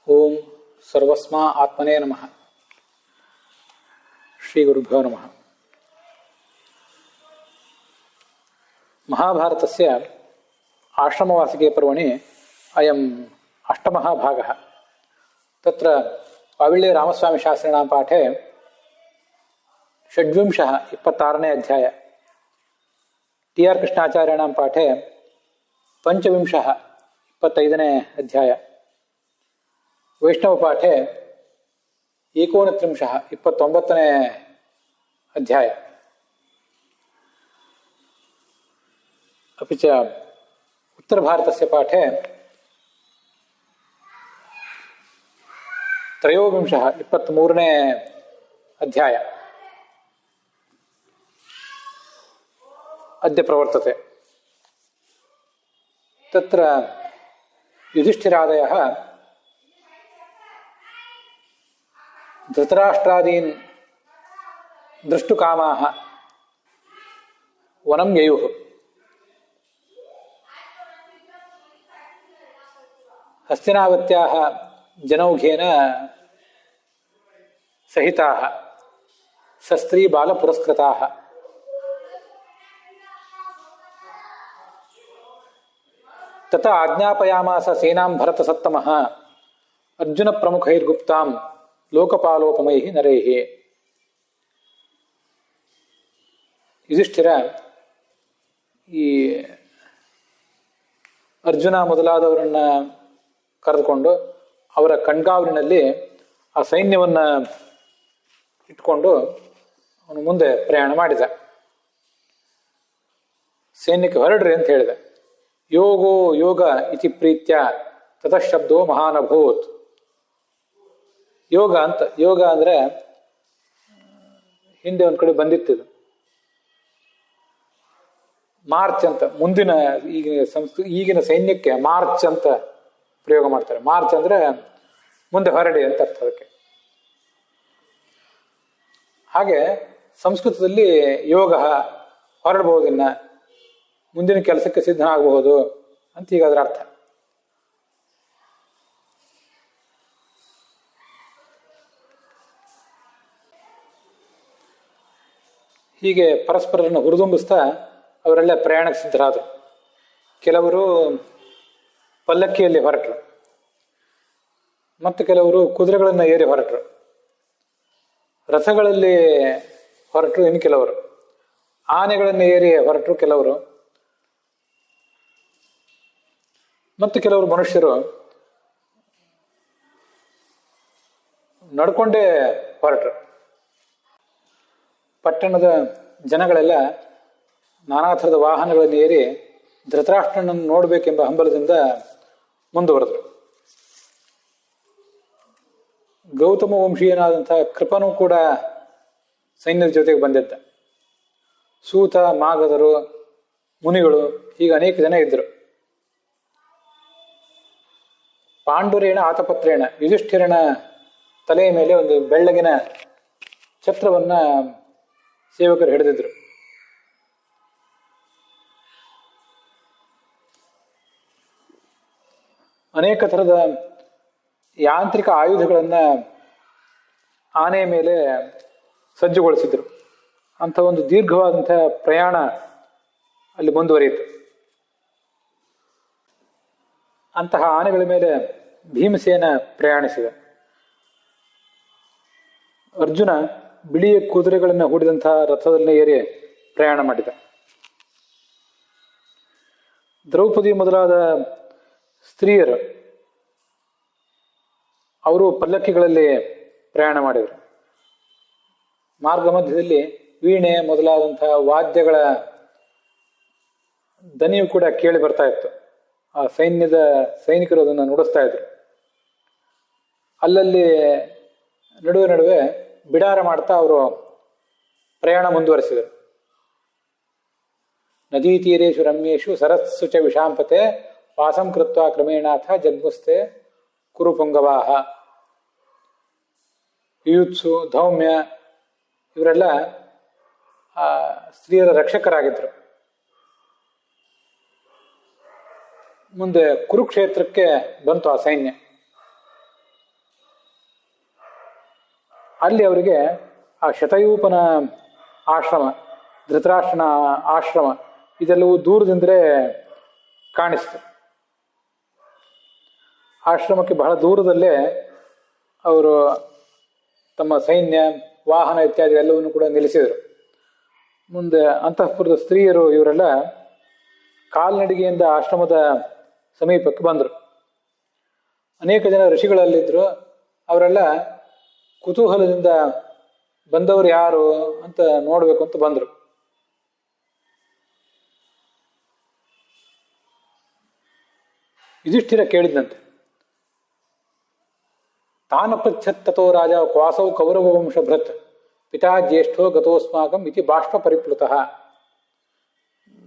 ಓಂ ಸರ್ವಸ್ಮಾ ಆತ್ಮನೇ ನಮಃ. ಶ್ರೀ ಗುರುಭ್ಯೋ ನಮಃ. ಮಹಾಭಾರತಸ್ಯ ಆಶ್ರಮವಾಸಿಕೆ ಪರ್ವಣಿ ಅಯಂ ಅಷ್ಟಮಃ ಭಾಗಃ. ತತ್ರ ಪಾವಿಳ್ಳಿ ರಾಮಸ್ವಾಮಿ ಶಾಸ್ತ್ರಿಣಾಂ ಪಾಠೆ ಷಡ್ವಿಂಶಃ 26ನೇ ಅಧ್ಯಾಯ, ಟಿ ಆರ್ ಕೃಷ್ಣಾಚಾರ್ಯಾಣಾಂ ಪಾಠೆ ಪಂಚವಿಂಶಃ 25ನೇ ಅಧ್ಯಾಯ, ವೈಷ್ಣವ ಪಾಠೆ ಏಕೋನತ್ರಿಂಶಃ 29ನೇ ಅಧ್ಯಾಯ. अपि च उत्तरभारतस्य पाठे त्रयोविंशः 23ನೇ अध्याय अद्य प्रवर्तते. तत्र युधिष्ठिरादयः धृतराष्ट्रादीन् दृष्टुकामाः वनं ययुः. हस्तिनावत्याः जनौघेन सहिताः सस्त्रीबालपुरस्कृताः. तथा आज्ञापयामास सेनां भरतसत्तमः अर्जुनप्रमुखैर्गुप्तां ಲೋಕಪಾಲೋಪಮೈಹಿ ನರೈಹಿ. ಯುಧಿಷ್ಠಿರ ಈ ಅರ್ಜುನ ಮೊದಲಾದವರನ್ನ ಕರೆದುಕೊಂಡು ಅವರ ಕಣ್ಗಾವಲಿನಲ್ಲಿ ಆ ಸೈನ್ಯವನ್ನು ಇಟ್ಕೊಂಡು ಅವನು ಮುಂದೆ ಪ್ರಯಾಣ ಮಾಡಿದ. ಸೈನ್ಯಕ್ಕೆ ಹೊರಡ್ರಿ ಅಂತ ಹೇಳಿದ. ಯೋಗೋ ಯೋಗ ಇತಿ ಪ್ರೀತ್ಯ ತತಃ ಶಬ್ದೋ ಮಹಾನಭೂತ್. ಯೋಗ ಅಂತ, ಯೋಗ ಅಂದ್ರೆ ಹಿಂದೆ ಒಂದ್ ಕಡೆ ಬಂದಿತ್ತು, ಮಾರ್ಚ್ ಅಂತ. ಮುಂದಿನ ಈಗಿನ ಸೈನ್ಯಕ್ಕೆ ಮಾರ್ಚ್ ಅಂತ ಪ್ರಯೋಗ ಮಾಡ್ತಾರೆ. ಮಾರ್ಚ್ ಅಂದ್ರೆ ಮುಂದೆ ಹೊರಡಿ ಅಂತ ಅರ್ಥ ಅದಕ್ಕೆ. ಹಾಗೆ ಸಂಸ್ಕೃತದಲ್ಲಿ ಯೋಗ ಹೊರಡಬಹುದಿನ್ನ, ಮುಂದಿನ ಕೆಲಸಕ್ಕೆ ಸಿದ್ಧನಾಗಬಹುದು ಅಂತ ಈಗ ಅದರ ಅರ್ಥ. ಹೀಗೆ ಪರಸ್ಪರರನ್ನು ಹುರಿದುಂಬಿಸ್ತಾ ಅವರೆಲ್ಲ ಪ್ರಯಾಣಕ್ಕೆ ಸಿದ್ಧರಾದರು. ಕೆಲವರು ಪಲ್ಲಕ್ಕಿಯಲ್ಲಿ ಹೊರಟರು, ಮತ್ತು ಕೆಲವರು ಕುದುರೆಗಳನ್ನು ಏರಿ ಹೊರಟರು. ರಥಗಳಲ್ಲಿ ಹೊರಟರು ಇನ್ನು ಕೆಲವರು, ಆನೆಗಳನ್ನು ಏರಿ ಹೊರಟರು ಕೆಲವರು, ಮತ್ತು ಕೆಲವರು ಮನುಷ್ಯರು ನಡ್ಕೊಂಡೇ ಹೊರಟರು. ಪಟ್ಟಣದ ಜನಗಳೆಲ್ಲ ನಾನಾ ಥರದ ವಾಹನಗಳನ್ನು ಏರಿ ಧೃತರಾಷ್ಟ್ರನನ್ನು ನೋಡಬೇಕೆಂಬ ಹಂಬಲದಿಂದ ಮುಂದುವರೆದರು. ಗೌತಮ ವಂಶೀಯನಾದಂತಹ ಕೃಪನೂ ಕೂಡ ಸೈನ್ಯದ ಜೊತೆಗೆ ಬಂದಿದ್ದ. ಸೂತ, ಮಾಗಧರು, ಮುನಿಗಳು, ಹೀಗೆ ಅನೇಕ ಜನ ಇದ್ದರು. ಪಾಂಡುರೇಣ ಆತಪತ್ರೇಣ, ಯುಧಿಷ್ಠಿರನ ತಲೆಯ ಮೇಲೆ ಒಂದು ಬೆಳ್ಳಗಿನ ಛತ್ರವನ್ನ ಸೇವಕರು ಹಿಡಿದಿದ್ರು. ಅನೇಕ ಥರದ ಯಾಂತ್ರಿಕ ಆಯುಧಗಳನ್ನ ಆನೆಯ ಮೇಲೆ ಸಜ್ಜುಗೊಳಿಸಿದ್ರು. ಅಂಥ ಒಂದು ದೀರ್ಘವಾದಂತಹ ಪ್ರಯಾಣ ಅಲ್ಲಿ ಮುಂದುವರಿಯಿತು. ಅಂತಹ ಆನೆಗಳ ಮೇಲೆ ಭೀಮಸೇನ ಪ್ರಯಾಣಿಸಿದ. ಅರ್ಜುನ ಬಿಳಿಯ ಕುದುರೆಗಳನ್ನು ಹೂಡಿದಂತಹ ರಥದಲ್ಲಿ ಏರಿ ಪ್ರಯಾಣ ಮಾಡಿದ. ದ್ರೌಪದಿ ಮೊದಲಾದ ಸ್ತ್ರೀಯರು ಅವರು ಪಲ್ಲಕ್ಕಿಗಳಲ್ಲಿ ಪ್ರಯಾಣ ಮಾಡಿದರು. ಮಾರ್ಗ ಮಧ್ಯದಲ್ಲಿ ವೀಣೆ ಮೊದಲಾದಂತಹ ವಾದ್ಯಗಳ ದನಿಯು ಕೂಡ ಕೇಳಿ ಬರ್ತಾ ಇತ್ತು. ಆ ಸೈನಿಕರು ಅದನ್ನು ನುಡಿಸ್ತಾ ಇದ್ರು. ಅಲ್ಲಲ್ಲಿ ನಡುವೆ ನಡುವೆ ಬಿಡಾರ ಮಾಡ್ತಾ ಅವರು ಪ್ರಯಾಣ ಮುಂದುವರೆಸಿದರು. ನದೀ ತೀರೇಶು ರಮ್ಯೇಶು ಸರಸ್ಸು ಚ ವಿಷಾಂಪತೆ ವಾಸಂ ಕೃತ್ವ ಕ್ರಮೇಣಾಥ ಜಗ್ಮುಸ್ತೆ ಕುರು ಪುಂಗವಾಹ. ಯುಯುತ್ಸು, ಧೌಮ್ಯ ಇವರೆಲ್ಲ ಸ್ತ್ರೀಯರ ರಕ್ಷಕರಾಗಿದ್ರು. ಮುಂದೆ ಕುರುಕ್ಷೇತ್ರಕ್ಕೆ ಬಂತು ಆ ಸೈನ್ಯ. ಅಲ್ಲಿ ಅವರಿಗೆ ಆ ಶತಯೂಪನ ಆಶ್ರಮ, ಧೃತರಾಷ್ಟ್ರನ ಆಶ್ರಮ ಇದೆಲ್ಲವೂ ದೂರದಿಂದಲೇ ಕಾಣಿಸ್ತು. ಆಶ್ರಮಕ್ಕೆ ಬಹಳ ದೂರದಲ್ಲೇ ಅವರು ತಮ್ಮ ಸೈನ್ಯ, ವಾಹನ ಇತ್ಯಾದಿ ಎಲ್ಲವನ್ನು ಕೂಡ ನಿಲ್ಲಿಸಿದರು. ಮುಂದೆ ಅಂತಃಪುರದ ಸ್ತ್ರೀಯರು ಇವರೆಲ್ಲ ಕಾಲ್ನಡಿಗೆಯಿಂದ ಆಶ್ರಮದ ಸಮೀಪಕ್ಕೆ ಬಂದರು. ಅನೇಕ ಜನ ಋಷಿಗಳಲ್ಲಿದ್ದರು. ಅವರೆಲ್ಲ ಕುತೂಹಲದಿಂದ ಬಂದವರು ಯಾರು ಅಂತ ನೋಡಬೇಕು ಅಂತ ಬಂದರು. ಯುಧಿಷ್ಠಿರ ಕೇಳಿದಂತೆ, ತಾನಪೃಚ್ಛತ್ತೋ ರಾಜ ಕ್ವಾಸೌ ಕೌರವ ವಂಶ ಭೃತ್ ಪಿತಾ ಜ್ಯೇಷ್ಠೋ ಗತೋಸ್ಮಾಕಂ ಇತಿ ಬಾಷ್ಪ ಪರಿಪ್ಲುತಃ.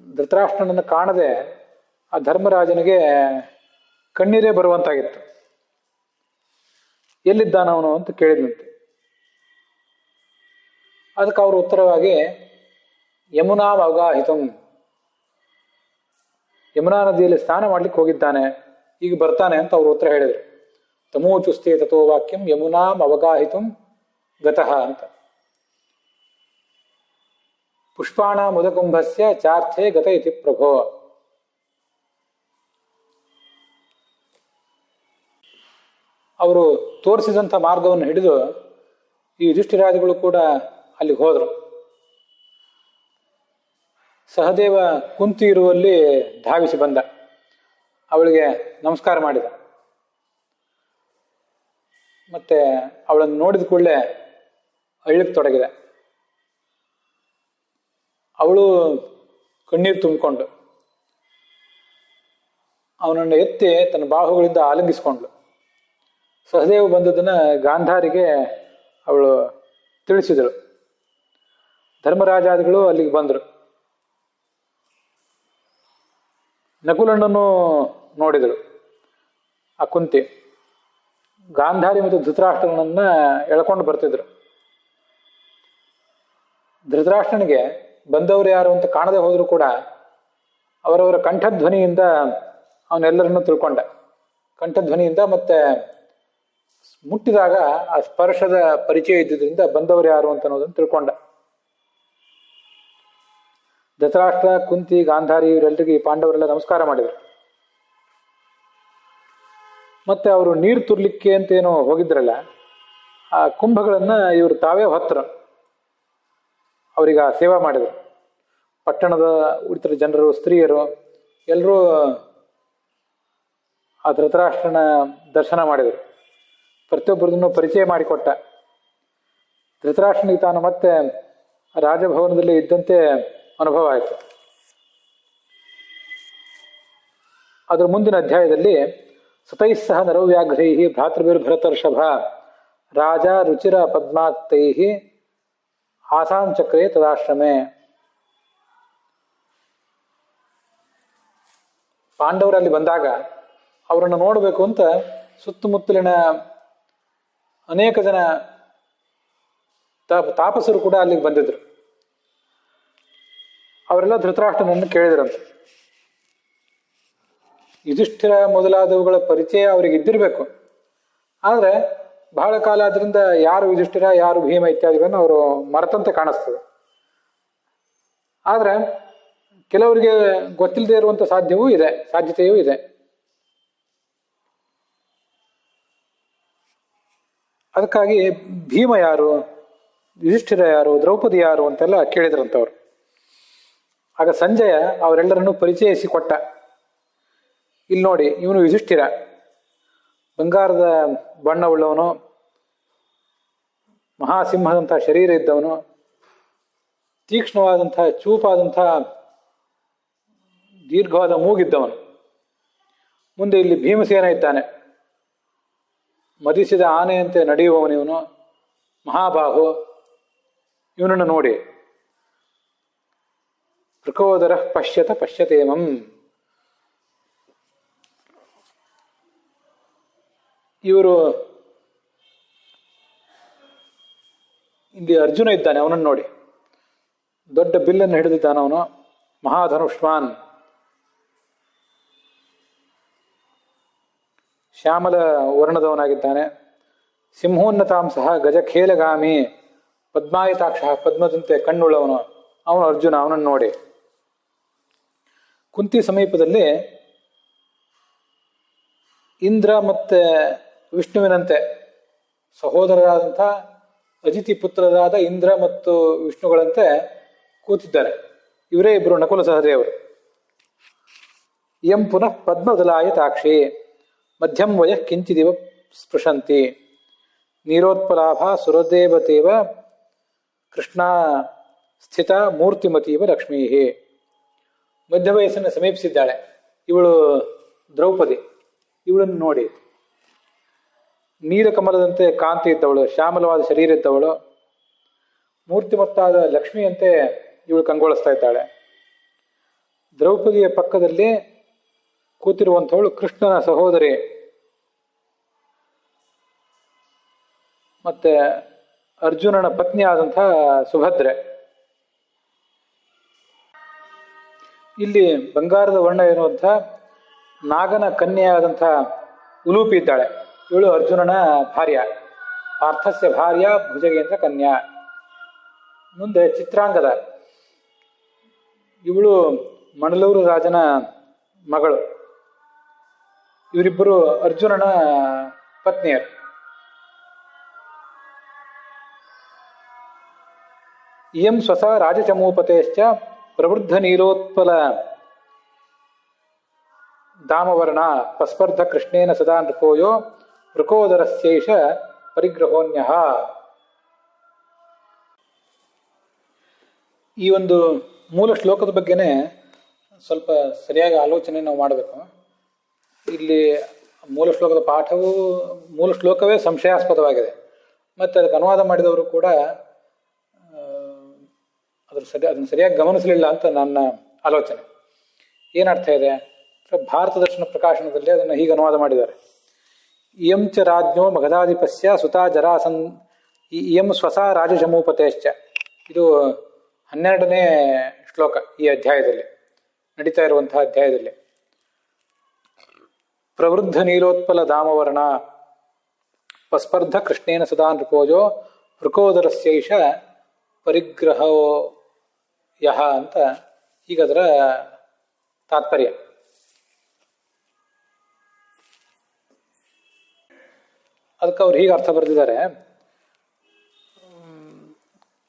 ಧೃತರಾಷ್ಟ್ರನನ್ನು ಕಾಣದೆ ಆ ಧರ್ಮರಾಜನಿಗೆ ಕಣ್ಣೀರೇ ಬರುವಂತಾಗಿತ್ತು. ಎಲ್ಲಿದ್ದಾನವನು ಅಂತ ಕೇಳಿದಂತೆ. ಅದಕ್ಕೆ ಅವರು ಉತ್ತರವಾಗಿ, ಯಮುನಾ ಅವಗಾಹಿತಂ, ಯಮುನಾ ನದಿಯಲ್ಲಿ ಸ್ನಾನ ಮಾಡ್ಲಿಕ್ಕೆ ಹೋಗಿದ್ದಾನೆ, ಈಗ ಬರ್ತಾನೆ ಅಂತ ಅವರು ಉತ್ತರ ಹೇಳಿದರು. ತಮೋಚುಸ್ತೆ ತಥೋ ವಾಕ್ಯಂ ಯಮುನಾಂ ಅವಗಾಹಿತಂ ಗತಃ ಅಂತ. ಪುಷ್ಪಾಣ ಮುದಕುಂಭಸ್ಯ ಚಾರ್ಥೆ ಗತ ಇತಿ ಪ್ರಭೋ. ಅವರು ತೋರಿಸಿದಂಥ ಮಾರ್ಗವನ್ನು ಹಿಡಿದು ಈ ಯುಧಿಷ್ಠಿರಾದಿಗಳು ಕೂಡ ಅಲ್ಲಿಗೆ ಹೋದರು. ಸಹದೇವ ಕುಂತಿ ಇರುವಲ್ಲಿ ಧಾವಿಸಿ ಬಂದ, ಅವಳಿಗೆ ನಮಸ್ಕಾರ ಮಾಡಿದ. ಮತ್ತೆ ಅವಳನ್ನು ನೋಡಿದ ಕೂಡಲೇ ಅಳ್ಳಕ್ಕೆ ತೊಡಗಿದ. ಅವಳು ಕಣ್ಣೀರು ತುಂಬಿಕೊಂಡು ಅವನನ್ನು ಎತ್ತಿ ತನ್ನ ಬಾಹುಗಳಿಂದ ಆಲಿಂಗಿಸ್ಕೊಂಡ್ಳು. ಸಹದೇವ ಬಂದದನ್ನು ಗಾಂಧಾರಿಗೆ ಅವಳು ತಿಳಿಸಿದಳು. ಧರ್ಮರಾಜಾದಿಗಳು ಅಲ್ಲಿಗೆ ಬಂದರು. ನಕುಲಣ್ಣನ್ನು ನೋಡಿದಳು ಆ ಕುಂತಿ. ಗಾಂಧಾರಿ ಮತ್ತು ಧೃತರಾಷ್ಟ್ರನನ್ನ ಎಳ್ಕೊಂಡು ಬರ್ತಿದ್ರು. ಧೃತರಾಷ್ಟ್ರನಿಗೆ ಬಂದವರು ಯಾರು ಅಂತ ಕಾಣದೆ ಹೋದರೂ ಕೂಡ ಅವರವರ ಕಂಠಧ್ವನಿಯಿಂದ ಅವನೆಲ್ಲರನ್ನು ತಿಳ್ಕೊಂಡ. ಕಂಠಧ್ವನಿಯಿಂದ ಮತ್ತೆ ಮುಟ್ಟಿದಾಗ ಆ ಸ್ಪರ್ಶದ ಪರಿಚಯ ಇದ್ದುದರಿಂದ ಬಂದವರು ಯಾರು ಅಂತ ಅನ್ನೋದನ್ನು ತಿಳ್ಕೊಂಡ. ಧೃತರಾಷ್ಟ್ರ, ಕುಂತಿ, ಗಾಂಧಾರಿ ಇವರೆಲ್ಲರಿಗೆ ಈ ಪಾಂಡವರೆಲ್ಲ ನಮಸ್ಕಾರ ಮಾಡಿದರು. ಮತ್ತೆ ಅವರು ನೀರು ತುರ್ಲಿಕ್ಕೆ ಅಂತೇನೋ ಹೋಗಿದ್ರಲ್ಲ, ಆ ಕುಂಭಗಳನ್ನ ಇವರು ತಾವೇ ಹೊತ್ತರು. ಅವರಿಗೆ ಆ ಸೇವಾ ಮಾಡಿದರು. ಪಟ್ಟಣದ ಉಳಿತರ ಜನರು, ಸ್ತ್ರೀಯರು ಎಲ್ಲರೂ ಆ ಧೃತರಾಷ್ಟ್ರನ ದರ್ಶನ ಮಾಡಿದರು. ಪ್ರತಿಯೊಬ್ಬರದನ್ನು ಪರಿಚಯ ಮಾಡಿಕೊಟ್ಟ. ಧೃತರಾಷ್ಟ್ರನಿಗೆ ತಾನು ಮತ್ತೆ ರಾಜಭವನದಲ್ಲಿ ಇದ್ದಂತೆ ಅನುಭವ ಆಯಿತು. ಅದರ ಮುಂದಿನ ಅಧ್ಯಾಯದಲ್ಲಿ ಸತೈಸ್ಸಹ ನರವ್ಯಾಘ್ರೈ ಭ್ರಾತೃಭಿರ್ಭರತರ್ಷಭ ರಾಜ ರುಚಿರ ಪದ್ಮಾಕ್ತೈ ಆಸಾಂಚಕ್ರೇ ತದಾಶ್ರಮೆ. ಪಾಂಡವರಲ್ಲಿ ಬಂದಾಗ ಅವರನ್ನು ನೋಡಬೇಕು ಅಂತ ಸುತ್ತಮುತ್ತಲಿನ ಅನೇಕ ಜನ ತಾಪಸರು ಕೂಡ ಅಲ್ಲಿಗೆ ಬಂದಿದ್ರು. ಅವರೆಲ್ಲ ಧೃತರಾಷ್ಟ್ರನನ್ನು ಕೇಳಿದ್ರಂತೆ. ಯುಧಿಷ್ಠಿರ ಮೊದಲಾದವುಗಳ ಪರಿಚಯ ಅವರಿಗೆ ಇದ್ದಿರಬೇಕು. ಆದರೆ ಬಹಳ ಕಾಲ ಆದ್ರಿಂದ ಯಾರು ಯುಧಿಷ್ಠಿರ, ಯಾರು ಭೀಮ ಇತ್ಯಾದಿಗಳನ್ನು ಅವರು ಮರೆತಂತೆ ಕಾಣಿಸ್ತದೆ. ಆದರೆ ಕೆಲವರಿಗೆ ಗೊತ್ತಿಲ್ಲದೆ ಇರುವಂಥ ಸಾಧ್ಯತೆಯೂ ಇದೆ. ಅದಕ್ಕಾಗಿ ಭೀಮ ಯಾರು, ಯುಧಿಷ್ಠಿರ ಯಾರು, ದ್ರೌಪದಿ ಯಾರು ಅಂತೆಲ್ಲ ಕೇಳಿದ್ರಂತವ್ರು. ಆಗ ಸಂಜಯ ಅವರೆಲ್ಲರನ್ನು ಪರಿಚಯಿಸಿ ಕೊಟ್ಟ. ಇಲ್ಲಿ ನೋಡಿ, ಇವನು ಯುಧಿಷ್ಠಿರ, ಬಂಗಾರದ ಬಣ್ಣವುಳ್ಳವನು, ಮಹಾಸಿಂಹದಂತಹ ಶರೀರ ಇದ್ದವನು, ತೀಕ್ಷ್ಣವಾದಂತಹ ಚೂಪಾದಂತಹ ದೀರ್ಘವಾದ ಮೂಗಿದ್ದವನು. ಮುಂದೆ ಇಲ್ಲಿ ಭೀಮಸೇನ ಇದ್ದಾನೆ, ಮದಿಸಿದ ಆನೆಯಂತೆ ನಡೆಯುವವನು ಇವನು, ಮಹಾಬಾಹು. ಇವನನ್ನು ನೋಡಿ, ಪ್ರಕೋದರ ಪಶ್ಯತೇಮಂ. ಇವರು ಇಲ್ಲಿ ಅರ್ಜುನ ಇದ್ದಾನೆ, ಅವನನ್ನು ನೋಡಿ. ದೊಡ್ಡ ಬಿಲ್ಲನ್ನು ಹಿಡಿದಿದ್ದಾನೆ ಅವನು, ಮಹಾಧನುಷ್ಮಾನ್. ಶ್ಯಾಮಲ ವರ್ಣದವನಾಗಿದ್ದಾನೆ, ಸಿಂಹೋನ್ನತಾಂಸಃ ಗಜಖೇಲಗಾಮಿ ಪದ್ಮಾಯತಾಕ್ಷ, ಪದ್ಮದಂತೆ ಕಣ್ಣುಳ್ಳವನು ಅವನು ಅರ್ಜುನ. ಅವನನ್ನು ನೋಡಿ ಕುಂತಿ ಸಮೀಪದಲ್ಲಿ ಇಂದ್ರ ಮತ್ತೆ ವಿಷ್ಣುವಿನಂತೆ ಸಹೋದರರಾದಂಥ ಅಜಿತಿ ಪುತ್ರರಾದ ಇಂದ್ರ ಮತ್ತು ವಿಷ್ಣುಗಳಂತೆ ಕೂತಿದ್ದಾರೆ. ಇವರೇ ಇಬ್ಬರು ನಕುಲ ಸಹದೇವರು. ಯಂ ಪುನಃ ಪದ್ಮದಲಾಯತಾಕ್ಷಿ ಮಧ್ಯಂ ವಯಃ ಕಿಂಚಿದಿವ ಸ್ಪೃಶಂತಿ ನೀರೋತ್ಪಲಾಭ ಸುರದೇವತೇವ ಕೃಷ್ಣ ಸ್ಥಿತ ಮೂರ್ತಿಮತೀವ ಲಕ್ಷ್ಮೀ. ಮಧ್ಯ ವಯಸ್ಸನ್ನು ಸಮೀಪಿಸಿದ್ದಾಳೆ ಇವಳು ದ್ರೌಪದಿ. ಇವಳನ್ನು ನೋಡಿ ನೀಲಕಮಲದಂತೆ ಕಾಂತಿ ಇದ್ದವಳು, ಶ್ಯಾಮಲವಾದ ಶರೀರ ಇದ್ದವಳು, ಮೂರ್ತಿಮತ್ತಾದ ಲಕ್ಷ್ಮಿಯಂತೆ ಇವಳು ಕಂಗೊಳಿಸ್ತಾ ಇದ್ದಾಳೆ. ದ್ರೌಪದಿಯ ಪಕ್ಕದಲ್ಲಿ ಕೂತಿರುವಂಥವಳು ಕೃಷ್ಣನ ಸಹೋದರಿ ಮತ್ತೆ ಅರ್ಜುನನ ಪತ್ನಿ ಆದಂಥ ಸುಭದ್ರೆ. ಇಲ್ಲಿ ಬಂಗಾರದ ವರ್ಣ ಇರುವಂಥ ನಾಗನ ಕನ್ಯೆಯಾದಂಥ ಉಲೂಪಿ ಇದ್ದಾಳೆ. ಇವಳು ಅರ್ಜುನನ ಭಾರ್ಯ, ಪಾರ್ಥಸ್ಯ ಭಾರ್ಯ ಭುಜಗೇಂದ್ರ ಕನ್ಯಾ. ಮುಂದೆ ಚಿತ್ರಾಂಗದ, ಇವಳು ಮಂಡಲೂರು ರಾಜನ ಮಗಳು. ಇವರಿಬ್ಬರು ಅರ್ಜುನನ ಪತ್ನಿಯರು. ಇಯಂ ಸ್ವಸ ರಾಜಚಮೂಪತೆಶ್ಚ ಪ್ರವೃದ್ಧ ನೀರೋತ್ಪಲ ದಾಮವರ್ಣ ಪಸ್ಪರ್ಧ ಕೃಷ್ಣೇನ ಸದಾ ನೃಪೋಯೋ ವೃಕೋದರಸ್ಯೈಷ ಪರಿಗ್ರಹೋನ್ಯಃ. ಈ ಒಂದು ಮೂಲ ಶ್ಲೋಕದ ಬಗ್ಗೆನೇ ಸ್ವಲ್ಪ ಸರಿಯಾಗಿ ಆಲೋಚನೆ ನಾವು ಮಾಡಬೇಕು. ಇಲ್ಲಿ ಮೂಲ ಶ್ಲೋಕದ ಪಾಠವು, ಮೂಲ ಶ್ಲೋಕವೇ ಸಂಶಯಾಸ್ಪದವಾಗಿದೆ. ಮತ್ತು ಅದಕ್ಕೆ ಅನುವಾದ ಮಾಡಿದವರು ಕೂಡ ಅದನ್ನು ಸರಿಯಾಗಿ ಗಮನಿಸಲಿಲ್ಲ ಅಂತ ನನ್ನ ಆಲೋಚನೆ. ಏನರ್ಥ ಇದೆ? ಭಾರತ ದರ್ಶನ ಪ್ರಕಾಶನದಲ್ಲಿ ಅದನ್ನು ಹೀಗೆ ಅನುವಾದ ಮಾಡಿದ್ದಾರೆ. ಇಯಂ ಚ ರಾಜ್ಞೋ ಮಗಧಾಧಿಪಸ್ಯ ಸುತಾ ಜರಾಸನ್ ಇಯಂ ಸ್ವಸ ರಾಜಜಮೂಪತೆಶ್ಚ. ಇದು 12ನೇ ಶ್ಲೋಕ ಈ ಅಧ್ಯಾಯದಲ್ಲಿ, ನಡೀತಾ ಇರುವಂತಹ ಅಧ್ಯಾಯದಲ್ಲಿ. ಪ್ರವೃದ್ಧ ನೀಲೋತ್ಪಲ ದಾಮವರ್ಣ ಪಸ್ಪರ್ಧ ಕೃಷ್ಣೇನ ಸದಾ ನೃಪೋಜೋ ವೃಕೋದರಸ್ಯೈಷ ಪರಿಗ್ರಹೋ ಯಹ ಅಂತ ಹೀಗದರ ತಾತ್ಪರ್ಯ. ಅದಕ್ಕೆ ಅವ್ರು ಹೀಗೆ ಅರ್ಥ ಬರೆದಿದ್ದಾರೆ.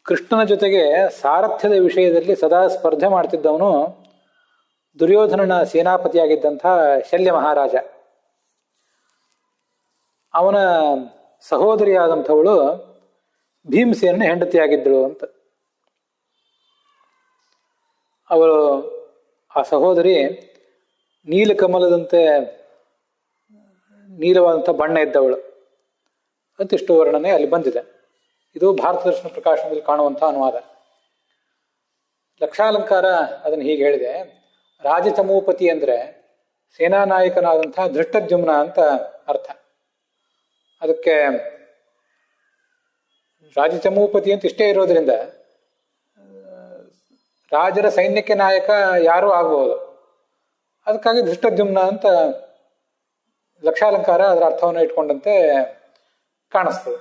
ಕೃಷ್ಣನ ಜೊತೆಗೆ ಸಾರಥ್ಯದ ವಿಷಯದಲ್ಲಿ ಸದಾ ಸ್ಪರ್ಧೆ ಮಾಡ್ತಿದ್ದವನು ದುರ್ಯೋಧನನ ಸೇನಾಪತಿಯಾಗಿದ್ದಂಥ ಶಲ್ಯ ಮಹಾರಾಜ. ಅವನ ಸಹೋದರಿಯಾದಂಥವಳು ಭೀಮಸೇನ ಹೆಂಡತಿಯಾಗಿದ್ದಳು ಅಂತ. ಅವಳು, ಆ ಸಹೋದರಿ ನೀಲಕಮಲದಂತೆ ನೀಲವಾದಂಥ ಬಣ್ಣ ಇದ್ದವಳು ಅಂತಿಷ್ಟು ವರ್ಣನೆ ಅಲ್ಲಿ ಬಂದಿದೆ. ಇದು ಭಾರತ ದರ್ಶನ ಪ್ರಕಾಶನದಲ್ಲಿ ಕಾಣುವಂಥ ಅನುವಾದ. ಲಕ್ಷಾಲಂಕಾರ ಅದನ್ನು ಹೀಗೆ ಹೇಳಿದೆ. ರಾಜಚಮೂಪತಿ ಅಂದರೆ ಸೇನಾನಾಯಕನಾದಂಥ ಧೃಷ್ಟದ್ಯುಮ್ನ ಅಂತ ಅರ್ಥ. ಅದಕ್ಕೆ ರಾಜಚಮೂಪತಿ ಅಂತ ಇಷ್ಟೇ ಇರೋದ್ರಿಂದ ರಾಜರ ಸೈನ್ಯಕ್ಕೆ ನಾಯಕ ಯಾರೂ ಆಗಬಹುದು. ಅದಕ್ಕಾಗಿ ಧೃಷ್ಟದ್ಯುಮ್ನ ಅಂತ ಲಕ್ಷಾಲಂಕಾರ ಅದರ ಅರ್ಥವನ್ನು ಇಟ್ಕೊಂಡಂತೆ ಕಾಣಿಸ್ತದೆ.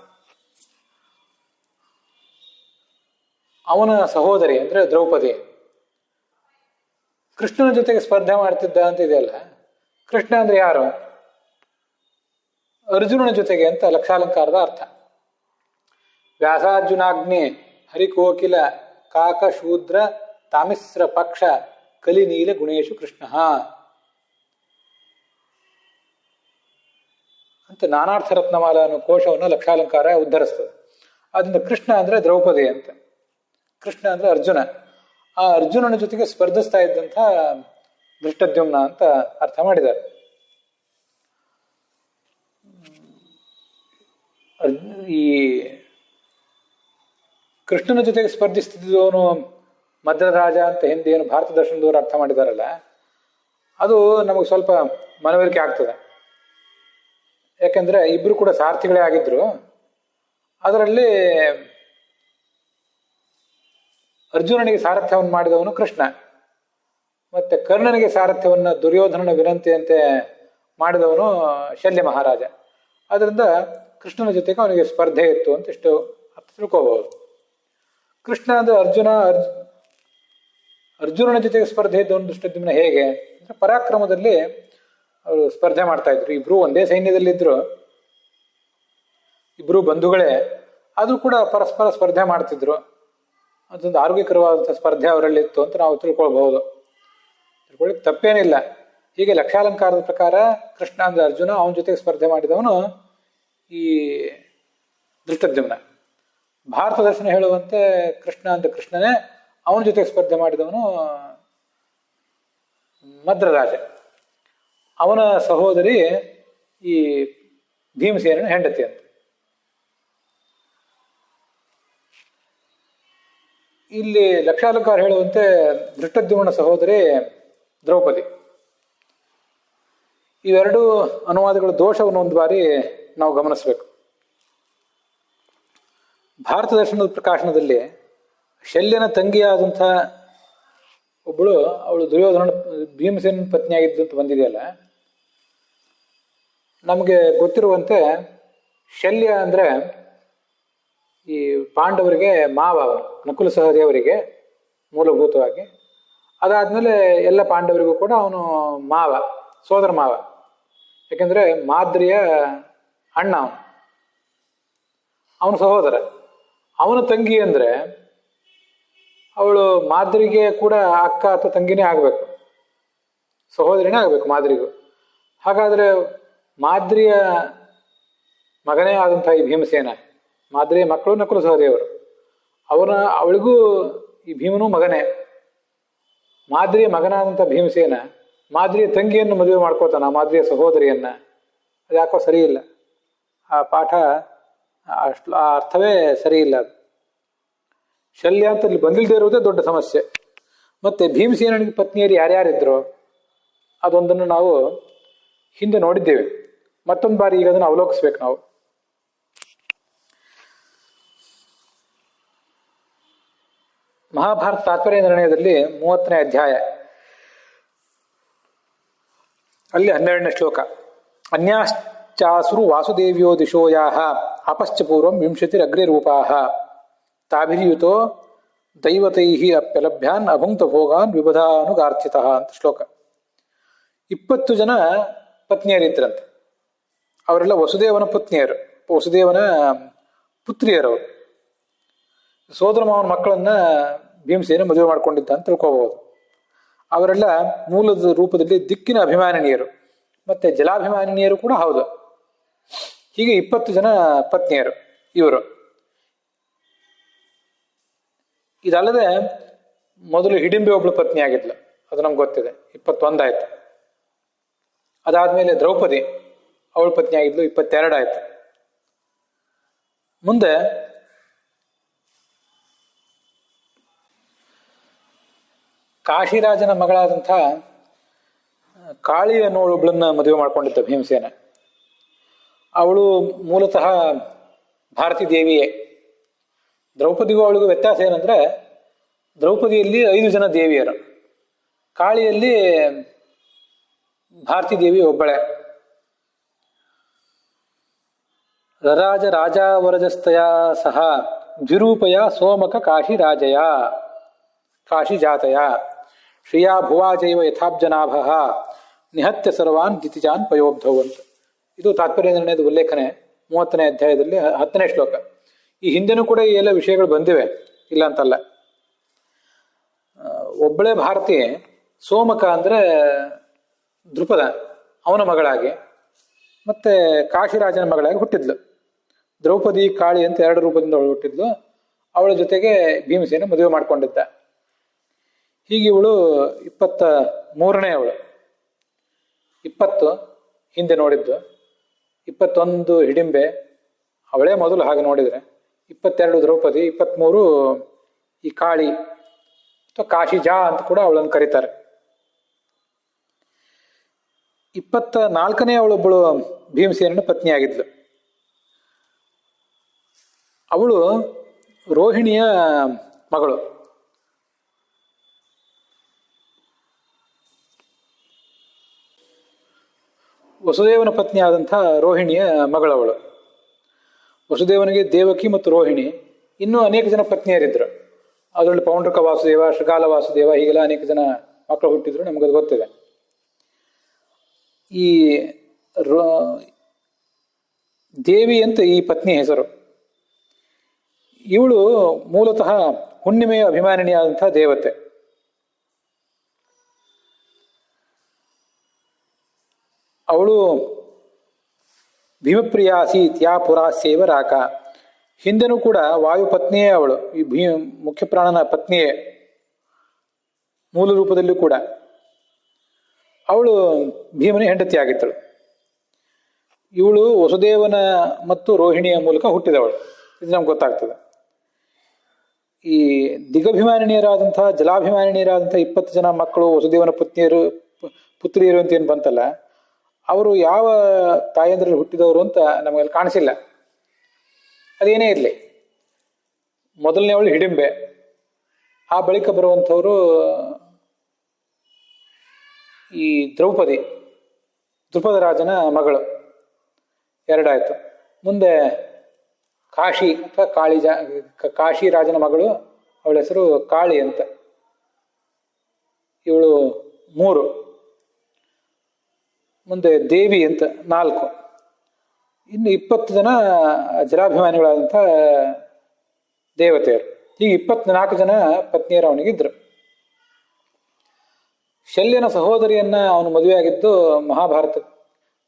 ಅವನ ಸಹೋದರಿ ಅಂದ್ರೆ ದ್ರೌಪದಿ ಕೃಷ್ಣನ ಜೊತೆಗೆ ಸ್ಪರ್ಧೆ ಮಾಡ್ತಿದ್ದ ಅಂತ ಇದೆಯಲ್ಲ. ಕೃಷ್ಣ ಅಂದ್ರೆ ಯಾರು? ಅರ್ಜುನನ ಜೊತೆಗೆ ಅಂತ ಲಕ್ಷಾಲಂಕಾರದ ಅರ್ಥ. ವ್ಯಾಸಾರ್ಜುನಾಗ್ನಿ ಹರಿಕೋಕಿಲ ಕಾಕ ಶೂದ್ರ ತಾಮಿಸ್ರ ಪಕ್ಷ ಕಲಿನೀಲ ಗುಣೇಶು ಕೃಷ್ಣ ಅಂತ ನಾನಾರ್ಥ ರತ್ನಮಾಲ ಅನ್ನೋ ಕೋಶವನ್ನು ಲಕ್ಷಾಲಂಕಾರ ಉದ್ಧರಿಸ್ತದೆ. ಅದರಿಂದ ಕೃಷ್ಣ ಅಂದ್ರೆ ದ್ರೌಪದಿ ಅಂತ, ಕೃಷ್ಣ ಅಂದ್ರೆ ಅರ್ಜುನ. ಆ ಅರ್ಜುನನ ಜೊತೆಗೆ ಸ್ಪರ್ಧಿಸ್ತಾ ಇದ್ದಂಥ ಧೃಷ್ಟದ್ಯುಮ್ನ ಅಂತ ಅರ್ಥ ಮಾಡಿದ್ದಾರೆ. ಈ ಕೃಷ್ಣನ ಜೊತೆಗೆ ಸ್ಪರ್ಧಿಸ್ತಿದ್ದವನು ಮದ್ರರಾಜ ಅಂತ ಹಿಂದೆ ಏನು ಭಾರತ ದರ್ಶನದವರು ಅರ್ಥ ಮಾಡಿದಾರಲ್ಲ, ಅದು ನಮಗೆ ಸ್ವಲ್ಪ ಮನವರಿಕೆ ಆಗ್ತದೆ. ಯಾಕೆಂದ್ರೆ ಇಬ್ರು ಕೂಡ ಸಾರಥಿಗಳೇ ಆಗಿದ್ರು. ಅದರಲ್ಲಿ ಅರ್ಜುನನಿಗೆ ಸಾರಥ್ಯವನ್ನು ಮಾಡಿದವನು ಕೃಷ್ಣ, ಮತ್ತೆ ಕರ್ಣನಿಗೆ ಸಾರಥ್ಯವನ್ನು ದುರ್ಯೋಧನನ ವಿನಂತಿಯಂತೆ ಮಾಡಿದವನು ಶಲ್ಯ ಮಹಾರಾಜ. ಅದರಿಂದ ಕೃಷ್ಣನ ಜೊತೆಗೆ ಅವನಿಗೆ ಸ್ಪರ್ಧೆ ಇತ್ತು ಅಂತ ಇಷ್ಟು ಅರ್ಥ ತಿಳ್ಕೋಬಹುದು. ಕೃಷ್ಣ ಅಂದ್ರೆ ಅರ್ಜುನನ ಜೊತೆಗೆ ಸ್ಪರ್ಧೆ ಇದ್ದವನು ದೃಷ್ಟದ್ಯುಮ್ನ ಹೇಗೆ ಅಂದ್ರೆ ಪರಾಕ್ರಮದಲ್ಲಿ ಅವರು ಸ್ಪರ್ಧೆ ಮಾಡ್ತಾ ಇದ್ರು. ಇಬ್ರು ಒಂದೇ ಸೈನ್ಯದಲ್ಲಿದ್ರು, ಇಬ್ರು ಬಂಧುಗಳೇ, ಆದ್ರೂ ಕೂಡ ಪರಸ್ಪರ ಸ್ಪರ್ಧೆ ಮಾಡ್ತಿದ್ರು. ಅದೊಂದು ಆರೋಗ್ಯಕರವಾದಂಥ ಸ್ಪರ್ಧೆ ಅವರಲ್ಲಿತ್ತು ಅಂತ ನಾವು ತಿಳ್ಕೊಳ್ಬಹುದು. ತಿಳ್ಕೊಳ್ಳಿಕ್ಕೆ ತಪ್ಪೇನಿಲ್ಲ. ಹೀಗೆ ಲಕ್ಷಾಲಂಕಾರದ ಪ್ರಕಾರ ಕೃಷ್ಣ ಅಂದ್ರೆ ಅರ್ಜುನ, ಅವನ ಜೊತೆಗೆ ಸ್ಪರ್ಧೆ ಮಾಡಿದವನು ಈ ದೃಷ್ಟದ್ಯುಮ್ನ. ಭಾರತ ದರ್ಶನ ಹೇಳುವಂತೆ ಕೃಷ್ಣ ಅಂತ ಕೃಷ್ಣನೇ, ಅವನ ಜೊತೆಗೆ ಸ್ಪರ್ಧೆ ಮಾಡಿದವನು ಮದ್ರರಾಜ. ಅವನ ಸಹೋದರಿ ಈ ಭೀಮಸೇನನ ಹೆಂಡತಿ ಅಂತ. ಇಲ್ಲಿ ಲಕ್ಷಾಲಂಕಾರ ಹೇಳುವಂತೆ ದೃಷ್ಟದ್ಯುಮ್ನ ಸಹೋದರಿ ದ್ರೌಪದಿ. ಇವೆರಡು ಅನುವಾದಗಳ ದೋಷವನ್ನು ಒಂದು ಬಾರಿ ನಾವು ಗಮನಿಸಬೇಕು. ಭಾರತ ದರ್ಶನದ ಪ್ರಕಾಶನದಲ್ಲಿ ಶಲ್ಯನ ತಂಗಿಯಾದಂಥ ಒಬ್ಬಳು, ಅವಳು ದುರ್ಯೋಧನ ಭೀಮಸೇನ ಪತ್ನಿಯಾಗಿದ್ದು ಅಂತ ಬಂದಿದೆಯಲ್ಲ, ನಮಗೆ ಗೊತ್ತಿರುವಂತೆ ಶಲ್ಯ ಅಂದ್ರೆ ಈ ಪಾಂಡವರಿಗೆ ಮಾವ, ನಕುಲ ಸಹದೇವರಿಗೆ ಮೂಲಭೂತವಾಗಿ. ಅದಾದ್ಮೇಲೆ ಎಲ್ಲ ಪಾಂಡವರಿಗೂ ಕೂಡ ಅವನು ಮಾವ, ಸೋದರ ಮಾವ. ಯಾಕೆಂದ್ರೆ ಮಾದ್ರಿಯ ಅಣ್ಣ ಅವನ ಸಹೋದರ. ಅವನ ತಂಗಿ ಅಂದ್ರೆ ಅವಳು ಮಾದ್ರಿಗೆ ಕೂಡ ಅಕ್ಕ ಅಥವಾ ತಂಗಿನೇ ಆಗ್ಬೇಕು, ಸಹೋದರಿನೇ ಆಗ್ಬೇಕು ಮಾದ್ರಿಗೂ. ಹಾಗಾದ್ರೆ ಮಾದ್ರಿಯ ಮಗನೇ ಆದಂತಹ ಈ ಭೀಮಸೇನ, ಮಾದ್ರಿಯ ಮಕ್ಕಳು ನಕುಲ ಸಹದೇವರು, ಅವಳಿಗೂ ಈ ಭೀಮನೂ ಮಗನೇ. ಮಾದ್ರಿಯ ಮಗನಾದಂಥ ಭೀಮಸೇನ ಮಾದ್ರಿಯ ತಂಗಿಯನ್ನು ಮದುವೆ ಮಾಡ್ಕೋತಾನ, ಮಾದ್ರಿಯ ಸಹೋದರಿಯನ್ನ. ಅದು ಯಾಕೋ ಸರಿ ಇಲ್ಲ, ಆ ಪಾಠ ಅಷ್ಟು ಆ ಅರ್ಥವೇ ಸರಿ ಇಲ್ಲ. ಅದು ಶಲ್ಯ ಅಂತ ಇಲ್ಲಿ ಬಂದಿಲ್ಲದೆ ಇರುವುದೇ ದೊಡ್ಡ ಸಮಸ್ಯೆ. ಮತ್ತೆ ಭೀಮಸೇನಿಗೆ ಪತ್ನಿಯರು ಯಾರ್ಯಾರಿದ್ರು ಅದೊಂದನ್ನು ನಾವು ಹಿಂದೆ ನೋಡಿದ್ದೇವೆ. ಮತ್ತೊಂದು ಬಾರಿ ಈಗ ಅದನ್ನು ಅವಲೋಕಿಸ್ಬೇಕು ನಾವು. ಮಹಾಭಾರತ ತಾತ್ಪರ್ಯ ನಿರ್ಣಯದಲ್ಲಿ 30ನೇ ಅಧ್ಯಾಯ, ಅಲ್ಲಿ 12ನೇ ಶ್ಲೋಕ. ಅನ್ಯಾಶ್ಚಾಸುರು ವಾಸುದೇವ್ಯೋ ದಿಶೋಯಾಹ ಅಪಶ್ಚ ಪೂರ್ವಂ ವಿಂಶತಿರಗ್ನಿರೂಪಾಹ ತಾಭಿರ್ಯುತೋ ದೈವತೈಃ ಅಪ್ಯಲಭ್ಯಾನ್ ಅಭುಂಕ್ತ ಭೋಗಾನ್ ವಿಬಧಾನುಗಾರ್ಚಿತಃ ಅಂತ ಶ್ಲೋಕ. 20 ಜನ ಪತ್ನಿಯರಿದ್ರಂತೆ. ಅವರೆಲ್ಲ ವಸುದೇವನ ಪತ್ನಿಯರು, ವಸುದೇವನ ಪುತ್ರಿಯರವರು. ಸೋದರ ಮಾವನ ಮಕ್ಕಳನ್ನ ಭೀಮಸೇನ ಮದುವೆ ಮಾಡ್ಕೊಂಡಿದ್ದ ಅಂತ ತಿಳ್ಕೋಬಹುದು. ಅವರೆಲ್ಲ ಮೂಲದ ರೂಪದಲ್ಲಿ ದಿಕ್ಕಿನ ಅಭಿಮಾನಿನಿಯರು, ಮತ್ತೆ ಜಲಾಭಿಮಾನಿನಿಯರು ಕೂಡ ಹೌದು. ಹೀಗೆ 20 ಜನ ಪತ್ನಿಯರು ಇವರು. ಇದಲ್ಲದೆ ಮೊದಲು ಹಿಡಿಂಬೆ ಒಬ್ಳು ಪತ್ನಿ ಆಗಿದ್ಲು, ಅದು ನಮ್ಗೆ ಗೊತ್ತಿದೆ, 21 ಆಯ್ತು. ಅದಾದ್ಮೇಲೆ ದ್ರೌಪದಿ, ಅವಳು ಪತ್ನಿ ಆಗಿದ್ಲು, 22 ಆಯ್ತು. ಮುಂದೆ ಕಾಶಿರಾಜನ ಮಗಳಾದಂಥ ಕಾಳಿ ಅನ್ನೋಳೊಬ್ಳನ್ನ ಮದುವೆ ಮಾಡ್ಕೊಂಡಿದ್ದ ಭೀಮಸೇನ. ಅವಳು ಮೂಲತಃ ಭಾರತೀ ದೇವಿಯೇ. ದ್ರೌಪದಿಗೂ ಅವಳಿಗೂ ವ್ಯತ್ಯಾಸ ಏನಂದ್ರೆ, ದ್ರೌಪದಿಯಲ್ಲಿ 5 ಜನ ದೇವಿಯರು, ಕಾಳಿಯಲ್ಲಿ ಭಾರತೀ ದೇವಿ ಒಬ್ಬಳೆ. ರರಾಜ ರಾಜಾವರಜಸ್ತಯ ಸಹ ದ್ವಿರೂಪಯ ಸೋಮಕ ಕಾಶಿರಾಜಯ ಕಾಶಿಜಾತಯ ಶ್ರಿಯಾ ಭುವಾಜೈವ ಯಥಾಬ್ಜನಾಭ ನಿಹತ್ಯ ಸರ್ವಾನ್ ದಿತಿಜಾನ್ ಪಯೋಬ್ಧೌ ಅಂತ. ಇದು ತಾತ್ಪರ್ಯ ನಿರ್ಣಯದ ಉಲ್ಲೇಖನೆ 30ನೇ ಅಧ್ಯಾಯದಲ್ಲಿ 10ನೇ ಶ್ಲೋಕ. ಈ ಹಿಂದೆನೂ ಕೂಡ ಈ ಎಲ್ಲ ವಿಷಯಗಳು ಬಂದಿವೆ, ಇಲ್ಲ ಅಂತಲ್ಲ. ಒಬ್ಬಳೇ ಭಾರತಿ, ಸೋಮಕ ಅಂದ್ರೆ ದೃಪದ, ಅವನ ಮಗಳಾಗಿ, ಮತ್ತೆ ಕಾಶಿರಾಜನ ಮಗಳಾಗಿ ಹುಟ್ಟಿದ್ಲು. ದ್ರೌಪದಿ ಕಾಳಿ ಅಂತ 2 ರೂಪದಿಂದ ಅವಳು ಹುಟ್ಟಿದ್ಲು. ಅವಳ ಜೊತೆಗೆ ಭೀಮಸೇನ ಮದುವೆ ಮಾಡ್ಕೊಂಡಿದ್ದ. ಹೀಗೆ ಇವಳು 23ನೇ ಅವಳು. 20 ಹಿಂದೆ ನೋಡಿದ್ದು, 21 ಹಿಡಿಂಬೆ, ಅವಳೇ ಮೊದಲು ಹಾಗೆ ನೋಡಿದ್ರೆ, 22 ದ್ರೌಪದಿ, 23 ಈ ಕಾಳಿ ಅಥವಾ ಕಾಶಿಜಾ ಅಂತ ಕೂಡ ಅವಳನ್ನು ಕರೀತಾರೆ. 24ನೇ ಅವಳೊಬ್ಬಳು ಭೀಮಸೇನನ ಪತ್ನಿಯಾಗಿದ್ಲು. ಅವಳು ರೋಹಿಣಿಯ ಮಗಳು. ವಸುದೇವನ ಪತ್ನಿ ಆದಂಥ ರೋಹಿಣಿಯ ಮಗಳವಳು. ವಸುದೇವನಿಗೆ ದೇವಕಿ ಮತ್ತು ರೋಹಿಣಿ, ಇನ್ನೂ ಅನೇಕ ಜನ ಪತ್ನಿಯರಿದ್ರು. ಅದರಲ್ಲಿ ಪೌಂಡ್ರಕ ವಾಸುದೇವ, ಶೃಗಾಲ ವಾಸುದೇವ, ಹೀಗೆಲ್ಲ ಅನೇಕ ಜನ ಮಕ್ಕಳು ಹುಟ್ಟಿದ್ರು, ನಮಗದು ಗೊತ್ತಿದೆ. ಈ ದೇವಿ ಅಂತ ಈ ಪತ್ನಿ ಹೆಸರು. ಇವಳು ಮೂಲತಃ ಹುಣ್ಣಿಮೆಯ ಅಭಿಮಾನಿನಿಯಾದಂತಹ ದೇವತೆ. ಅವಳು ಭೀಮಪ್ರಿಯಾಸೀತ್ ಯಾ ಪುರಾಸ್ಯೇವ ರಾಕ. ಹಿಂದೆನೂ ಕೂಡ ವಾಯುಪತ್ನಿಯೇ ಅವಳು, ಈ ಮುಖ್ಯ ಪ್ರಾಣನ ಪತ್ನಿಯೇ ಮೂಲ ರೂಪದಲ್ಲೂ ಕೂಡ. ಅವಳು ಭೀಮನ ಹೆಂಡತಿಯಾಗಿದ್ದಳು. ಇವಳು ವಸುದೇವನ ಮತ್ತು ರೋಹಿಣಿಯ ಮೂಲಕ ಹುಟ್ಟಿದವಳು, ಇದು ನಮ್ಗೆ ಗೊತ್ತಾಗ್ತದೆ. ಈ ದಿಗಭಿಮಾನಿನಿಯರಾದಂತಹ ಜಲಾಭಿಮಾನಿನಿಯರಾದಂತಹ 20 ಜನ ಮಕ್ಕಳು ವಸುದೇವನ ಪುತ್ರಿಯರು ಅಂತ ಏನು ಬಂತಲ್ಲ, ಅವರು ಯಾವ ತಾಯಂದ್ರಲ್ಲಿ ಹುಟ್ಟಿದವರು ಅಂತ ನಮಗಲ್ಲಿ ಕಾಣಿಸಿಲ್ಲ. ಅದೇನೇ ಇರಲಿ, ಮೊದಲನೇವಳು ಹಿಡಿಂಬೆ, ಆ ಬಳಿಕ ಬರುವಂಥವರು ಈ ದ್ರುಪದ ರಾಜನ ಮಗಳು, ಎರಡಾಯ್ತು. ಮುಂದೆ ಕಾಶಿ ಅಥವಾ ಕಾಶಿ ರಾಜನ ಮಗಳು, ಅವಳ ಹೆಸರು ಕಾಳಿ ಅಂತ, ಇವಳು 3. ಮುಂದೆ ದೇವಿ ಅಂತ 4. ಇನ್ನು 20 ಜನ ಜಲಾಭಿಮಾನಿಗಳಾದಂಥ ದೇವತೆಯರು. ಹೀಗೆ 24 ಜನ ಪತ್ನಿಯರು ಅವನಿಗಿದ್ರು. ಶಲ್ಯನ ಸಹೋದರಿಯನ್ನ ಅವನು ಮದುವೆಯಾಗಿದ್ದು ಮಹಾಭಾರತ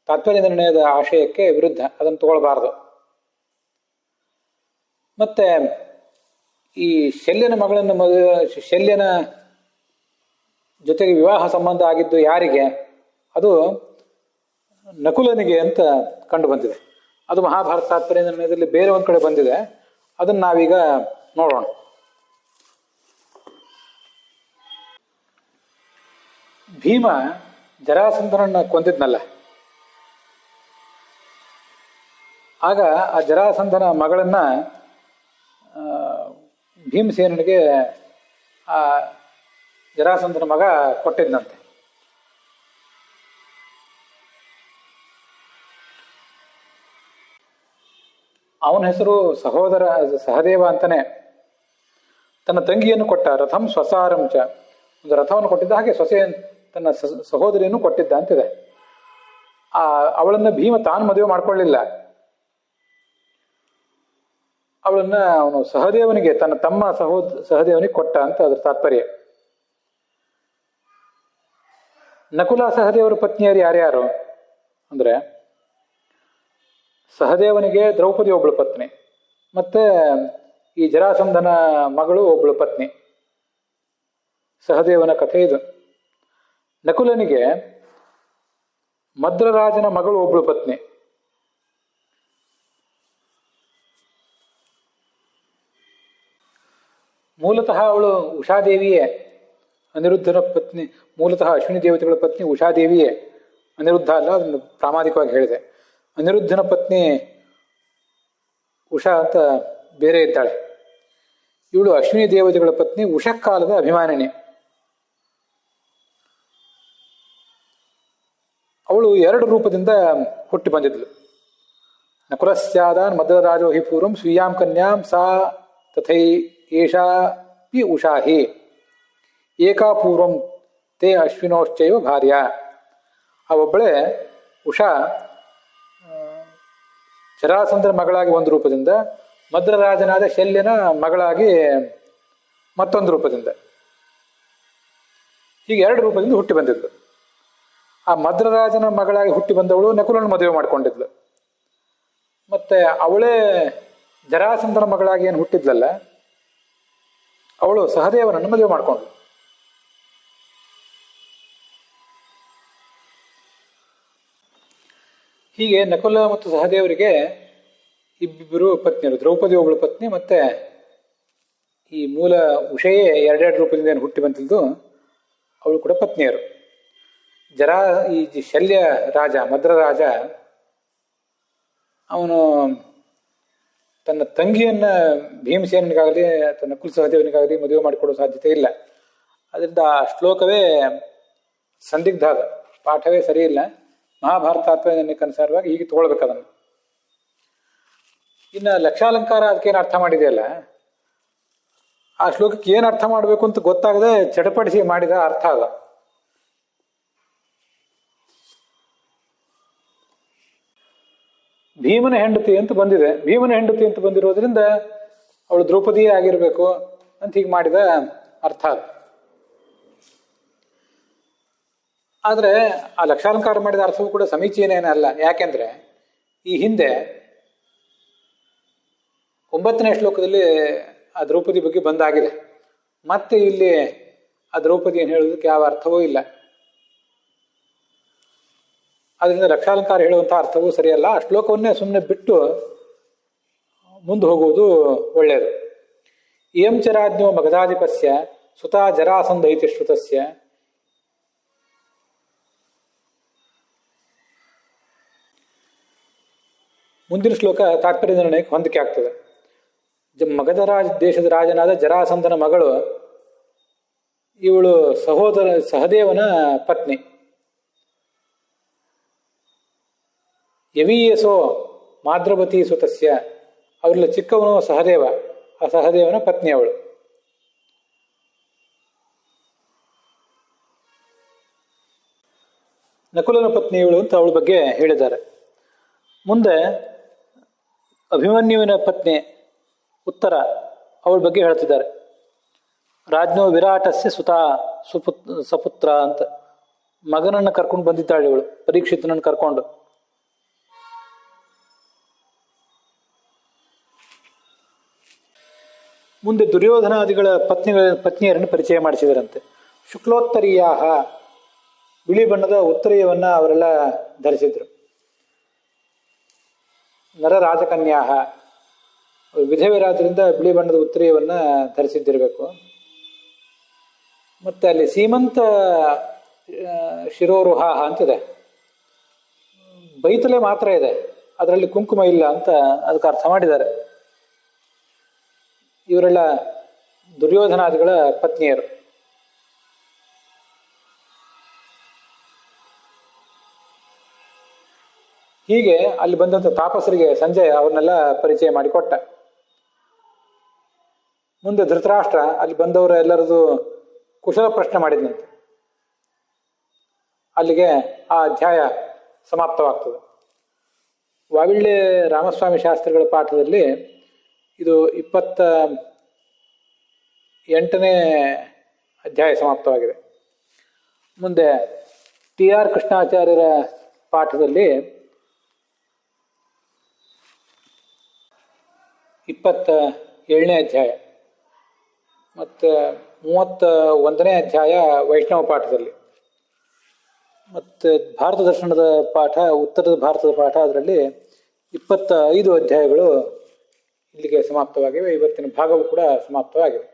ತಾತ್ಪರ್ಯ ನಿರ್ಣಯದ ಆಶಯಕ್ಕೆ ವಿರುದ್ಧ, ಅದನ್ನು ತಗೊಳ್ಬಾರ್ದು. ಮತ್ತೆ ಈ ಶಲ್ಯನ ಮಗಳನ್ನು ಶಲ್ಯನ ಜೊತೆಗೆ ವಿವಾಹ ಸಂಬಂಧ ಆಗಿದ್ದು ಯಾರಿಗೆ? ಅದು ನಕುಲನಿಗೆ ಅಂತ ಕಂಡು ಬಂದಿದೆ. ಅದು ಮಹಾಭಾರತ ತಾತ್ಪರ್ಯ ನಿರ್ಣಯದಲ್ಲಿ ಬೇರೆ ಒಂದ್ ಕಡೆ ಬಂದಿದೆ, ಅದನ್ನು ನಾವೀಗ ನೋಡೋಣ. ಭೀಮ ಜರಾಸಂಧನನ್ನ ಕೊಂದಿದ್ನಲ್ಲ, ಆಗ ಆ ಜರಾಸಂಧನ ಮಗಳನ್ನ ಭೀಮಸೇನಿಗೆ ಆ ಜರಾಸಂಧನ ಮಗ ಕೊಟ್ಟಿದ್ನಂತೆ. ಅವನ ಹೆಸರು ಸಹದೇವ ಅಂತಾನೆ. ತನ್ನ ತಂಗಿಯನ್ನು ಕೊಟ್ಟ, ರಥಂ ಸ್ವಸಾರಂಚ, ಒಂದು ರಥವನ್ನು ಕೊಟ್ಟಿದ್ದ, ಹಾಗೆ ಸೊಸೆ ತನ್ನ ಸಹೋದರಿಯನ್ನು ಕೊಟ್ಟಿದ್ದ ಅಂತಿದೆ. ಅವಳನ್ನ ಭೀಮ ತಾನು ಮದುವೆ ಮಾಡ್ಕೊಳ್ಳಿಲ್ಲ, ಅವಳನ್ನ ಅವನು ಸಹದೇವನಿಗೆ, ತನ್ನ ತಮ್ಮ ಸಹದೇವನಿಗೆ ಕೊಟ್ಟ ಅಂತ ಅದ್ರ ತಾತ್ಪರ್ಯ. ನಕುಲ ಸಹದೇವರ ಪತ್ನಿಯರು ಯಾರ್ಯಾರು ಅಂದ್ರೆ, ಸಹದೇವನಿಗೆ ದ್ರೌಪದಿ ಒಬ್ಬಳು ಪತ್ನಿ, ಮತ್ತೆ ಈ ಜರಾಸಂಧನ ಮಗಳು ಒಬ್ಬಳು ಪತ್ನಿ. ಸಹದೇವನ ಕಥೆ ಇದು. ನಕುಲನಿಗೆ ಮದ್ರರಾಜನ ಮಗಳು ಒಬ್ಬಳು ಪತ್ನಿ. ಮೂಲತಃ ಅವಳು ಉಷಾದೇವಿಯೇ, ಅನಿರುದ್ಧನ ಪತ್ನಿ. ಮೂಲತಃ ಅಶ್ವಿನಿ ದೇವತೆಗಳ ಪತ್ನಿ ಉಷಾದೇವಿಯೇ, ಅನಿರುದ್ಧ ಅಲ್ಲ, ಅದನ್ನು ಪ್ರಾಮಾಣಿಕವಾಗಿ ಹೇಳಿದೆ. ಅನಿರುದ್ಧನ ಪತ್ನಿ ಉಷಾ ಅಂತ ಬೇರೆ ಇದ್ದಾಳೆ. ಇವಳು ಅಶ್ವಿನಿ ದೇವತೆಗಳ ಪತ್ನಿ, ಉಷಕಾಲದ ಅಭಿಮಾನಿನಿ. ಅವಳು 2 ರೂಪದಿಂದ ಹುಟ್ಟಿ ಬಂದಿದ್ಲು. ನಕುಲಸ್ಯಾದಾನ್ ಮದ್ರರಾಜೋ ಹಿ ಪೂರ್ವಂ ಸ್ವೀಯಾಂ ಕನ್ಯಾಂ ಸಾ ತಥೈ ಏಷಾ ಪಿ ಉಷಾಹಿ ಏಕಾ ಪೂರ್ವಂ ತೇ ಅಶ್ವಿನೋಶ್ಚೈವ ಭಾರ್ಯ. ಆ ಒಬ್ಬಳೇ ಉಷಾ ಜರಾಸಂಧನ ಮಗಳಾಗಿ ಒಂದು ರೂಪದಿಂದ, ಮದ್ರರಾಜನಾದ ಶಲ್ಯನ ಮಗಳಾಗಿ ಮತ್ತೊಂದು ರೂಪದಿಂದ, ಹೀಗೆ 2 ರೂಪದಿಂದ ಹುಟ್ಟಿ ಬಂದಿದ್ಲು. ಆ ಮದ್ರರಾಜನ ಮಗಳಾಗಿ ಹುಟ್ಟಿ ಬಂದವಳು ನಕುಲನ ಮದುವೆ ಮಾಡ್ಕೊಂಡಿದ್ಲು. ಮತ್ತೆ ಅವಳೇ ಜರಾಸಂಧನ ಮಗಳಾಗಿ ಏನು ಹುಟ್ಟಿದ್ಲಲ್ಲ, ಅವಳು ಸಹದೇವನನ್ನು ಮದುವೆ ಮಾಡ್ಕೊಂಡ್ಳು. ಹೀಗೆ ನಕುಲ ಮತ್ತು ಸಹದೇವರಿಗೆ ಇಬ್ಬರು ಪತ್ನಿಯರು, ದ್ರೌಪದಿ ಒಬ್ಬಳು ಪತ್ನಿ, ಮತ್ತೆ ಈ ಮೂಲ ಉಷೆಯೇ 2 ರೂಪದಿಂದ ಏನು ಹುಟ್ಟಿ ಬಂತಿದ್ದು ಅವಳು ಕೂಡ ಪತ್ನಿಯರು. ಈ ಶಲ್ಯ ರಾಜ, ಮದ್ರರಾಜ, ಅವನು ತನ್ನ ತಂಗಿಯನ್ನ ಭೀಮಸೇನಿಗಾಗಲಿ ಅಥವಾ ನಕುಲ ಸಹದೇವನಿಗಾಗಲಿ ಮದುವೆ ಮಾಡಿಕೊಡೋ ಸಾಧ್ಯತೆ ಇಲ್ಲ. ಅದರಿಂದ ಆ ಶ್ಲೋಕವೇ ಸಂದಿಗ್ಧ, ಪಾಠವೇ ಸರಿ ಇಲ್ಲ. ಮಹಾಭಾರತ ತಾತ್ಪರ್ಯಕ್ಕನುಸಾರವಾಗಿ ಹೀಗೆ ತಗೊಳ್ಬೇಕು ಅದನ್ನು. ಇನ್ನು ಲಕ್ಷಾಲಂಕಾರ ಅದಕ್ಕೇನು ಅರ್ಥ ಮಾಡಿದೆಯಲ್ಲ, ಆ ಶ್ಲೋಕಕ್ಕೆ ಏನು ಅರ್ಥ ಮಾಡಬೇಕು ಅಂತ ಗೊತ್ತಾಗದೆ ಚಡಪಡಿಸಿ ಮಾಡಿದ ಅರ್ಥ ಅದ. ಭೀಮನ ಹೆಂಡತಿ ಅಂತ ಬಂದಿದೆ. ಭೀಮನ ಹೆಂಡತಿ ಅಂತ ಬಂದಿರೋದ್ರಿಂದ ಅವಳು ದ್ರೌಪದಿಯೇ ಆಗಿರ್ಬೇಕು ಅಂತ ಹೀಗೆ ಮಾಡಿದ ಅರ್ಥ ಅದು. ಆದ್ರೆ ಆ ಲಕ್ಷಾಲಂಕಾರ ಮಾಡಿದ ಅರ್ಥವೂ ಕೂಡ ಸಮೀಚೀನೇನಲ್ಲ. ಯಾಕೆಂದ್ರೆ ಈ ಹಿಂದೆ 9ನೇ ಶ್ಲೋಕದಲ್ಲಿ ಆ ದ್ರೌಪದಿ ಬಗ್ಗೆ ಬಂದಾಗಿದೆ. ಮತ್ತೆ ಇಲ್ಲಿ ಆ ದ್ರೌಪದಿಯನ್ನು ಹೇಳೋದಕ್ಕೆ ಯಾವ ಅರ್ಥವೂ ಇಲ್ಲ. ಅದರಿಂದ ಲಕ್ಷಾಲಂಕಾರ ಹೇಳುವಂತಹ ಅರ್ಥವೂ ಸರಿಯಲ್ಲ. ಆ ಶ್ಲೋಕವನ್ನೇ ಸುಮ್ಮನೆ ಬಿಟ್ಟು ಮುಂದೆ ಹೋಗುವುದು ಒಳ್ಳೆಯದು. ಇಯಂ ಚ ರಾಜ್ಞೋ ಮಗಧಾಧಿಪಸ್ಯ ಸುತಾ ಜರಾಸಂಧ ಇತಿ ಶ್ರುತಸ್ಯ ಮುಂದಿನ ಶ್ಲೋಕ ತಾತ್ಪರ್ಯ ನಿರ್ಣಯಕ್ಕೆ ಹೊಂದಿಕೆ ಆಗ್ತದೆ. ಮಗಧ ದೇಶದ ರಾಜನಾದ ಜರಾಸಂಧನ ಮಗಳು, ಇವಳು ಸಹದೇವನ ಪತ್ನಿ. ಯವೀಯಸೋ ಮಾದ್ರವತಿ ಸುತಸ್ಯ, ಅವರೆಲ್ಲ ಚಿಕ್ಕವನು ಸಹದೇವ, ಆ ಸಹದೇವನ ಪತ್ನಿ ಅವಳು. ನಕುಲನ ಪತ್ನಿ ಇವಳು ಅಂತ ಅವಳ ಬಗ್ಗೆ ಹೇಳಿದ್ದಾರೆ. ಮುಂದೆ ಅಭಿಮನ್ಯುವಿನ ಪತ್ನಿ ಉತ್ತರ, ಅವಳ ಬಗ್ಗೆ ಹೇಳ್ತಿದ್ದಾರೆ. ರಾಜ್ಞೋ ವಿರಾಟಸ್ಯ ಸುತಾ ಸಪುತ್ರ ಅಂತ ಮಗನನ್ನು ಕರ್ಕೊಂಡು ಬಂದಿದ್ದಾಳೆ ಇವಳು, ಪರೀಕ್ಷಿತನನ್ನು ಕರ್ಕೊಂಡು. ಮುಂದೆ ದುರ್ಯೋಧನಾದಿಗಳ ಪತ್ನಿಯರನ್ನು ಪರಿಚಯ ಮಾಡಿಸಿದರಂತೆ. ಶುಕ್ಲೋತ್ತರೀಯಾಹ, ಬಿಳಿ ಬಣ್ಣದ ಉತ್ತರೀಯವನ್ನ ಅವರೆಲ್ಲ ಧರಿಸಿದ್ರು. ನರ ರಾಜಕನ್ಯಾಹ, ವಿಧವೆರಾದ್ರಿಂದ ಬಿಳಿ ಬಣ್ಣದ ಉತ್ತರೀಯವನ್ನ ಧರಿಸಿದ್ದಿರಬೇಕು. ಮತ್ತೆ ಅಲ್ಲಿ ಸೀಮಂತ ಶಿರೋರುಹಾಹ ಅಂತಿದೆ, ಬೈತಲೆ ಮಾತ್ರ ಇದೆ, ಅದರಲ್ಲಿ ಕುಂಕುಮ ಇಲ್ಲ ಅಂತ ಅದಕ್ಕೆ ಅರ್ಥ ಮಾಡಿದ್ದಾರೆ. ಇವರೆಲ್ಲ ದುರ್ಯೋಧನಾದಿಗಳ ಪತ್ನಿಯರು. ಹೀಗೆ ಅಲ್ಲಿ ಬಂದಂತ ತಾಪಸರಿಗೆ ಸಂಜಯ ಅವ್ರನ್ನೆಲ್ಲ ಪರಿಚಯ ಮಾಡಿಕೊಟ್ಟ. ಮುಂದೆ ಧೃತರಾಷ್ಟ್ರ ಅಲ್ಲಿ ಬಂದವರ ಎಲ್ಲರದು ಕುಶಲ ಪ್ರಶ್ನೆ ಮಾಡಿದಂತೆ. ಅಲ್ಲಿಗೆ ಆ ಅಧ್ಯಾಯ ಸಮಾಪ್ತವಾಗ್ತದೆ. ವಾವಿಳ್ಳೆ ರಾಮಸ್ವಾಮಿ ಶಾಸ್ತ್ರಿಗಳ ಪಾಠದಲ್ಲಿ ಇದು 28ನೇ ಅಧ್ಯಾಯ ಸಮಾಪ್ತವಾಗಿದೆ. ಮುಂದೆ TR ಕೃಷ್ಣಾಚಾರ್ಯರ ಪಾಠದಲ್ಲಿ 27ನೇ ಅಧ್ಯಾಯ ಮತ್ತು 31ನೇ ಅಧ್ಯಾಯ ವೈಷ್ಣವ ಪಾಠದಲ್ಲಿ, ಮತ್ತು ಭಾರತ ದರ್ಶನದ ಪಾಠ, ಉತ್ತರದ ಭಾರತದ ಪಾಠ, ಅದರಲ್ಲಿ 25 ಅಧ್ಯಾಯಗಳು ಇಲ್ಲಿಗೆ ಸಮಾಪ್ತವಾಗಿವೆ. ಇವತ್ತಿನ ಭಾಗವೂ ಕೂಡ ಸಮಾಪ್ತವಾಗಿದೆ.